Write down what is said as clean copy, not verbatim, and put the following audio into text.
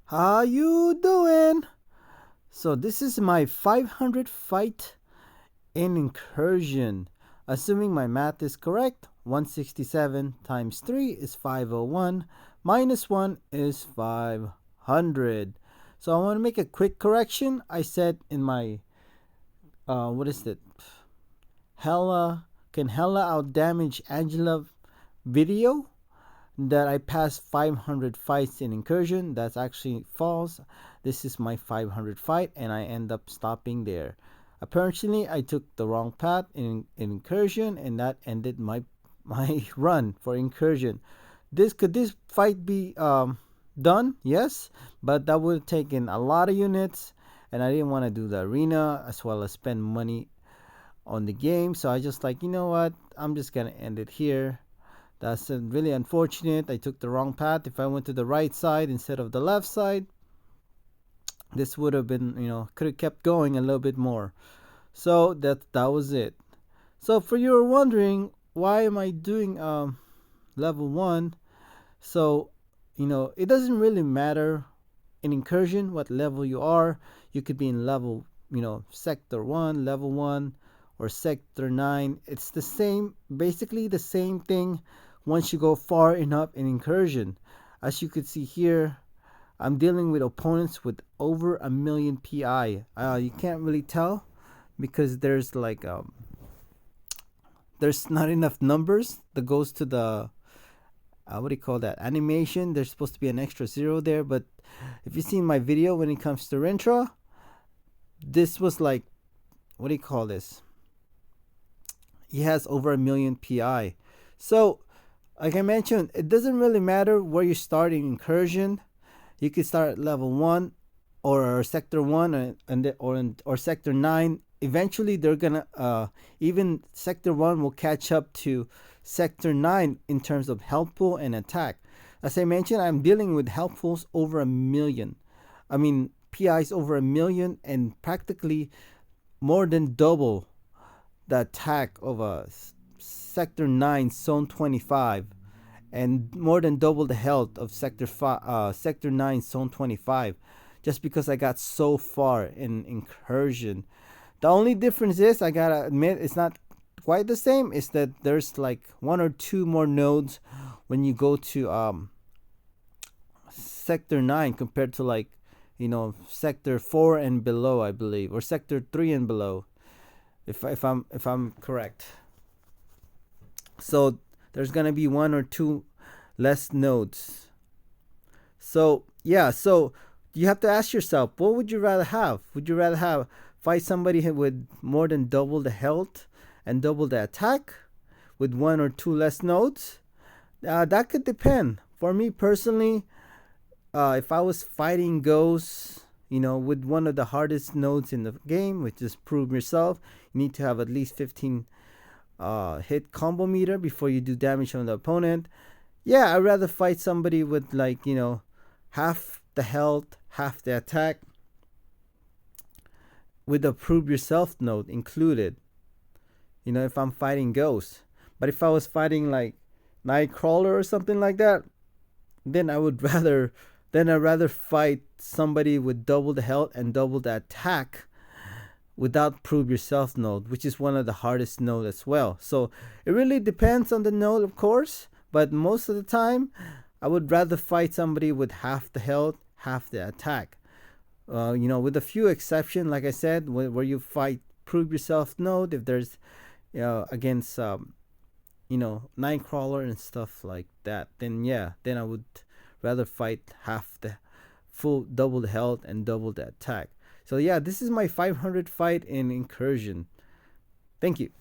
How you doing? So this is my 500 fight in incursion. Assuming my math is correct, 167 times 3 is 501, minus 1 is 500. So I want to make a quick correction. I said in my, what is it? Can Hella outdamage Angela video that I passed 500 fights in incursion. That's actually false. This is my 500 fight and I end up stopping there. Apparently I took the wrong path in incursion and that ended my run for incursion. This fight be done? Yes, but that would have taken a lot of units and I didn't want to do the arena as well as spend money on the game, so I just like, you know what, I'm just gonna end it here. That's really unfortunate. I took the wrong path. If I went to the right side instead of the left side, this would have been, could have kept going a little bit more. So that was it. So for you were wondering, why am I doing level 1? So, it doesn't really matter in incursion what level you are. You could be in level, sector 1, level 1, or sector 9. It's the same, basically the same thing once you go far enough in incursion. As you could see here, I'm dealing with opponents with over a million PI. You can't really tell because there's not enough numbers that goes to the what do you call that, animation. There's supposed to be an extra 0 there, but if you've seen my video when it comes to Rintra, this was like, what do you call this, he has over a million PI. So like I mentioned, it doesn't really matter where you start in incursion. You could start at level 1 or sector 1 or sector 9. Eventually they're gonna even sector 1 will catch up to sector 9 in terms of health pool and attack. As I mentioned, I'm dealing with health pools over a million. I mean, PIs over a million and practically more than double the attack of a sector 9 zone 25 and more than double the health of sector 9 zone 25, just because I got so far in incursion. The only difference is, I gotta admit, it's not quite the same, is that there's like 1 or 2 more nodes when you go to sector 9 compared to, like, sector 4 and below, I believe, or sector 3 and below, if I'm correct. So there's gonna be 1 or 2 less nodes. So yeah, so you have to ask yourself, what would you rather have? Would you rather have fight somebody with more than double the health and double the attack with 1 or 2 less nodes? That could depend. For me personally, if I was fighting ghosts, with one of the hardest nodes in the game, which is prove yourself, you need to have at least 15 hit combo meter before you do damage on the opponent. Yeah, I'd rather fight somebody with, like, half the health, half the attack, with the prove yourself node included, if I'm fighting ghosts. But if I was fighting like Nightcrawler or something like that, then I'd rather fight somebody with double the health and double the attack without prove yourself node, which is one of the hardest nodes as well. So it really depends on the node, of course, but most of the time I would rather fight somebody with half the health, half the attack. With a few exceptions, like I said, where you fight prove yourself node, if there's against Nightcrawler and stuff like that, then I would rather fight half the full double the health and double the attack. So yeah, this is my 500 fight in incursion. Thank you.